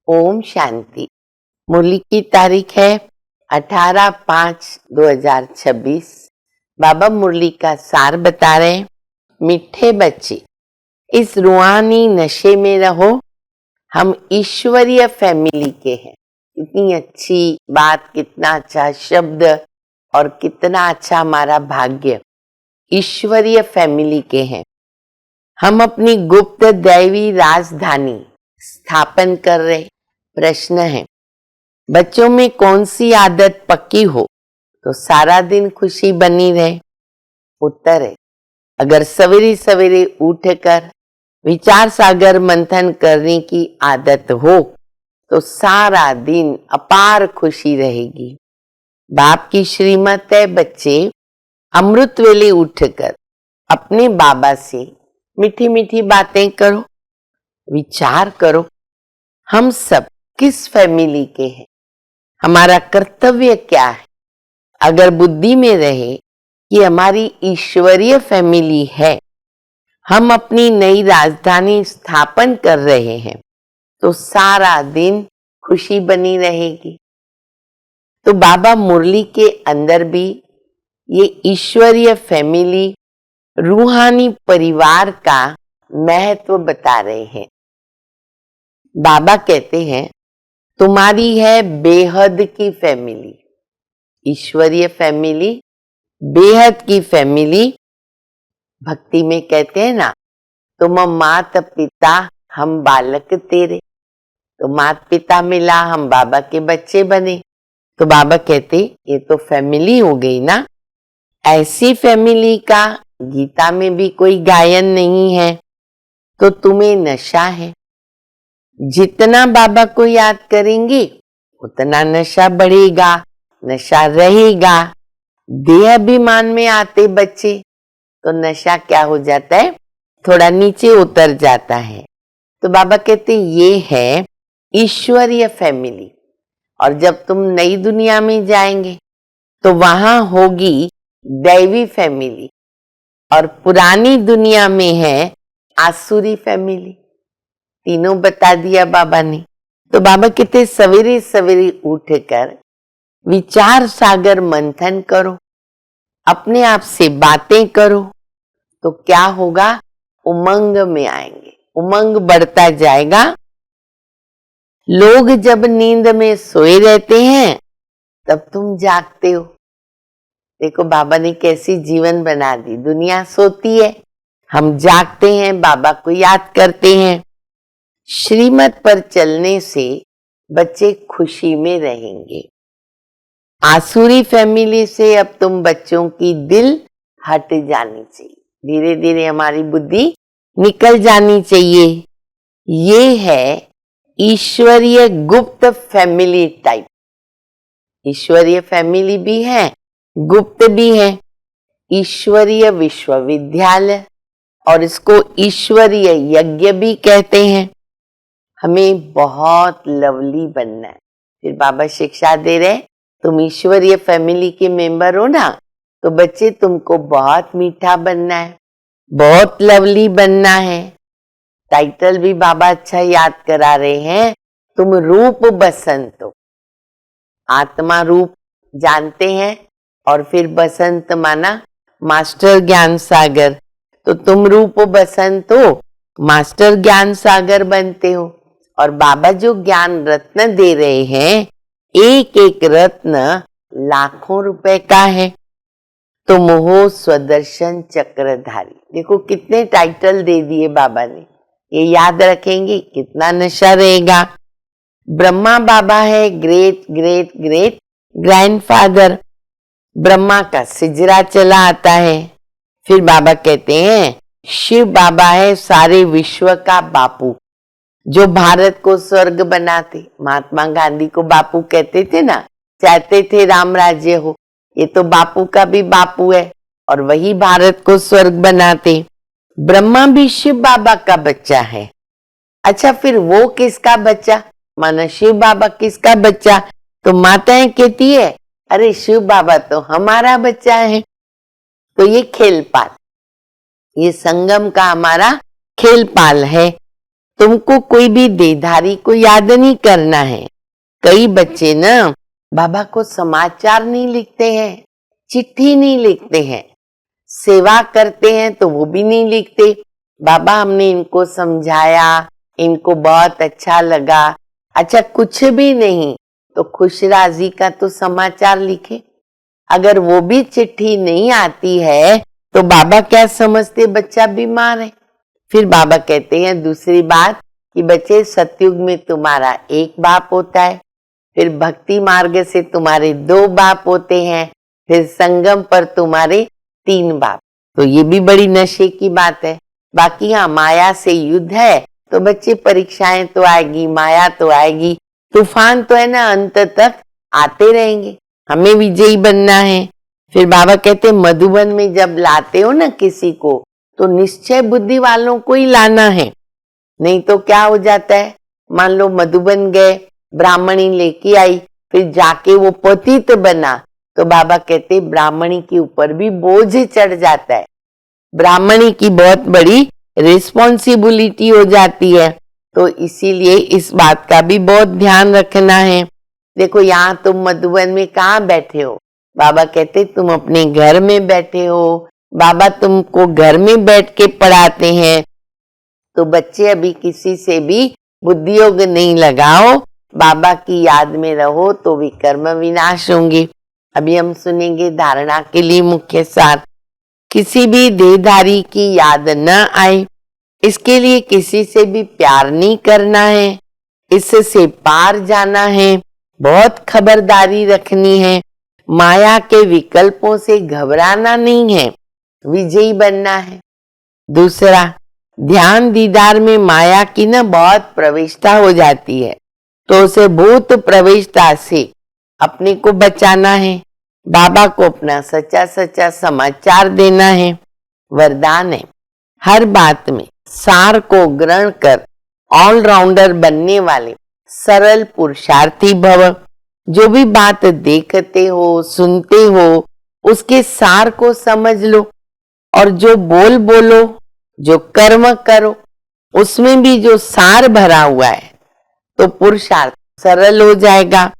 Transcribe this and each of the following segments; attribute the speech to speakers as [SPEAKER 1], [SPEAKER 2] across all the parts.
[SPEAKER 1] ओम शांति। मुरली की तारीख है 18/5/2026। बाबा मुरली का सार बता रहे हैं। मीठे बच्चे, इस रूहानी नशे में रहो। हम ईश्वरीय फैमिली के हैं। कितनी अच्छी बात, कितना अच्छा शब्द और कितना अच्छा हमारा भाग्य। ईश्वरीय फैमिली के हैं हम। अपनी गुप्त दैवी राजधानी स्थापन कर रहे। प्रश्न है, बच्चों में कौन सी आदत पक्की हो तो सारा दिन खुशी बनी रहे? उत्तर है, अगर सवेरे सवेरे उठकर विचार सागर मंथन करने की आदत हो तो सारा दिन अपार खुशी रहेगी। बाप की श्रीमत है, बच्चे अमृत वेले उठकर अपने बाबा से मीठी मीठी बातें करो, विचार करो। हम सब किस फैमिली के हैं, हमारा कर्तव्य क्या है? अगर बुद्धि में रहे कि हमारी ईश्वरीय फैमिली है, हम अपनी नई राजधानी स्थापन कर रहे हैं, तो सारा दिन खुशी बनी रहेगी। तो बाबा मुरली के अंदर भी ये ईश्वरीय फैमिली, रूहानी परिवार का महत्व बता रहे हैं। बाबा कहते हैं, तुम्हारी है बेहद की फैमिली। ईश्वरीय फैमिली, बेहद की फैमिली। भक्ति में कहते हैं ना, तुम मात पिता हम बालक तेरे। तो मात पिता मिला, हम बाबा के बच्चे बने। तो बाबा कहते, ये तो फैमिली हो गई ना। ऐसी फैमिली का गीता में भी कोई गायन नहीं है। तो तुम्हें नशा है। जितना बाबा को याद करेंगे उतना नशा बढ़ेगा, नशा रहेगा। देहाभिमान में आते बच्चे तो नशा क्या हो जाता है, थोड़ा नीचे उतर जाता है। तो बाबा कहते ये है ईश्वरीय फैमिली। और जब तुम नई दुनिया में जाएंगे तो वहां होगी दैवी फैमिली। और पुरानी दुनिया में है आसुरी फैमिली। तीनों बता दिया बाबा ने। तो बाबा कहते सवेरे सवेरे उठकर विचार सागर मंथन करो, अपने आप से बातें करो, तो क्या होगा, उमंग में आएंगे। उमंग बढ़ता जाएगा। लोग जब नींद में सोए रहते हैं तब तुम जागते हो। देखो बाबा ने कैसी जीवन बना दी। दुनिया सोती है, हम जागते हैं, बाबा को याद करते हैं। श्रीमत पर चलने से बच्चे खुशी में रहेंगे। आसुरी फैमिली से अब तुम बच्चों की दिल हट जानी चाहिए। धीरे धीरे हमारी बुद्धि निकल जानी चाहिए। ये है ईश्वरीय गुप्त फैमिली टाइप। ईश्वरीय फैमिली भी है, गुप्त भी है। ईश्वरीय विश्वविद्यालय, और इसको ईश्वरीय यज्ञ भी कहते हैं। हमें बहुत लवली बनना है। फिर बाबा शिक्षा दे रहे, तुम ईश्वरीय फैमिली के मेंबर हो ना, तो बच्चे तुमको बहुत मीठा बनना है, बहुत लवली बनना है। टाइटल भी बाबा अच्छा याद करा रहे हैं, तुम रूप बसंत हो। आत्मा रूप जानते हैं, और फिर बसंत माना मास्टर ज्ञान सागर। तो तुम रूप बसंत हो, मास्टर ज्ञान सागर बनते हो। और बाबा जो ज्ञान रत्न दे रहे हैं, एक एक रत्न लाखों रुपए का है। तुम हो स्वदर्शन चक्रधारी। देखो कितने टाइटल दे दिए बाबा ने। ये याद रखेंगे, कितना नशा रहेगा। ब्रह्मा बाबा है great great great grandfather. Brahma का सिजरा चला आता है। फिर बाबा कहते हैं शिव बाबा है सारे विश्व का बापू, जो भारत को स्वर्ग बनाते। महात्मा गांधी को बापू कहते थे ना, चाहते थे राम राज्य हो। ये तो बापू का भी बापू है, और वही भारत को स्वर्ग बनाते। ब्रह्मा भी शिव बाबा का बच्चा है। अच्छा, फिर वो किसका बच्चा, माना शिव बाबा किसका बच्चा? तो माताएं कहती है, अरे शिव बाबा तो हमारा बच्चा है। तो ये खेल पाल, ये संगम का हमारा खेल पाल है। तुमको कोई भी देधारी को याद नहीं करना है। कई बच्चे ना बाबा को समाचार नहीं लिखते हैं, चिट्ठी नहीं लिखते हैं, सेवा करते हैं तो वो भी नहीं लिखते। बाबा हमने इनको समझाया, इनको बहुत अच्छा लगा। अच्छा कुछ भी नहीं तो खुश राजी का तो समाचार लिखे। अगर वो भी चिट्ठी नहीं आती है तो बाबा क्या समझते, बच्चा बीमार है। फिर बाबा कहते हैं दूसरी बात कि बच्चे सतयुग में तुम्हारा एक बाप होता है, फिर भक्ति मार्ग से तुम्हारे 2 बाप होते हैं, फिर संगम पर तुम्हारे 3 बाप। तो ये भी बड़ी नशे की बात है। बाकी हाँ माया से युद्ध है तो बच्चे परीक्षाएं तो आएगी, माया तो आएगी, तूफान तो है ना, अंत तक आते रहेंगे, हमें विजयी बनना है। फिर बाबा कहते मधुबन में जब लाते हो ना किसी को तो निश्चय बुद्धि वालों को ही लाना है, नहीं तो क्या हो जाता है, मान लो मधुबन गए, ब्राह्मणी लेके आई, फिर जाके वो पतित बना तो बाबा कहते ब्राह्मणी के ऊपर भी बोझ चढ़ जाता है, ब्राह्मणी की बहुत बड़ी रिस्पॉन्सिबिलिटी हो जाती है। तो इसीलिए इस बात का भी बहुत ध्यान रखना है। देखो यहाँ तुम मधुबन में कहाँ बैठे हो, बाबा कहते तुम अपने घर में बैठे हो, बाबा तुमको घर में बैठ के पढ़ाते हैं। तो बच्चे अभी किसी से भी बुद्धि योग नहीं लगाओ, बाबा की याद में रहो तो विकर्म विनाश होंगे। अभी हम सुनेंगे धारणा के लिए मुख्य सार। किसी भी देहधारी की याद न आए, इसके लिए किसी से भी प्यार नहीं करना है, इससे पार जाना है, बहुत खबरदारी रखनी है, माया के विकल्पों से घबराना नहीं है, विजयी बनना है। दूसरा, ध्यान दीदार में माया की ना बहुत प्रवेशता हो जाती है, तो उसे भूत प्रवेशता से अपने को बचाना है, बाबा को अपना सच्चा सच्चा समाचार देना है। वरदान है, हर बात में सार को ग्रहण कर ऑलराउंडर बनने वाले सरल पुरुषार्थी भव। जो भी बात देखते हो, सुनते हो, उसके सार को समझ लो, और जो बोलो, जो कर्म करो, उसमें भी जो सार भरा हुआ है तो पुरुषार्थ सरल हो जाएगा।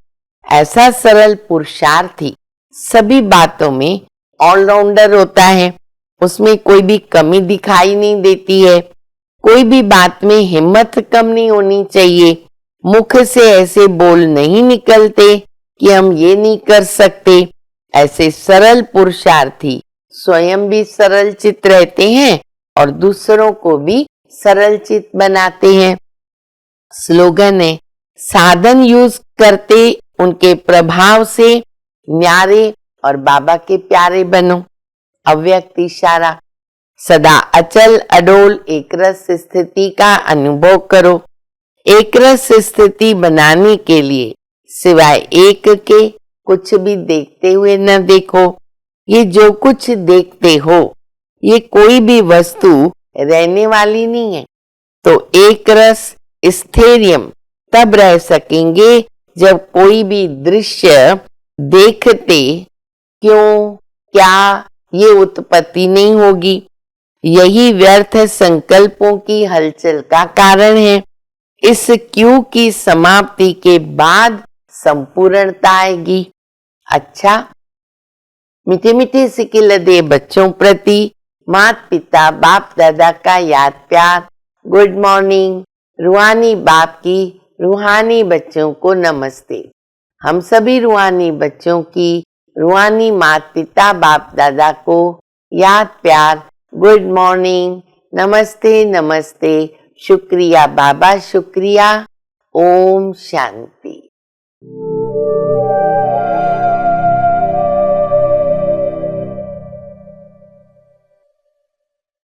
[SPEAKER 1] ऐसा सरल पुरुषार्थी सभी बातों में ऑलराउंडर होता है, उसमें कोई भी कमी दिखाई नहीं देती है, कोई भी बात में हिम्मत कम नहीं होनी चाहिए, मुख से ऐसे बोल नहीं निकलते कि हम ये नहीं कर सकते। ऐसे सरल पुरुषार्थी स्वयं भी सरल चित्त रहते हैं और दूसरों को भी सरल चित्त बनाते हैं। स्लोगन है, साधन यूज करते उनके प्रभाव से न्यारे और बाबा के प्यारे बनो। अव्यक्त इशारा, सदा अचल अडोल एकरस स्थिति का अनुभव करो। एकरस स्थिति बनाने के लिए सिवाय एक के कुछ भी देखते हुए न देखो। ये जो कुछ देखते हो ये कोई भी वस्तु रहने वाली नहीं है। तो एक रस स्थैर्यम तब रह सकेंगे जब कोई भी दृश्य देखते क्यों क्या ये उत्पत्ति नहीं होगी। यही व्यर्थ संकल्पों की हलचल का कारण है। इस क्यों की समाप्ति के बाद संपूर्णता आएगी। अच्छा, मीठे मीठे सिकिल दे बच्चों प्रति माता पिता बाप दादा का याद प्यार। Good morning. रूहानी बाप की रूहानी बच्चों को नमस्ते। हम सभी रूहानी बच्चों की रूहानी माता पिता बाप दादा को याद प्यार। गुड मॉर्निंग, नमस्ते नमस्ते, शुक्रिया बाबा शुक्रिया। ओम शांति।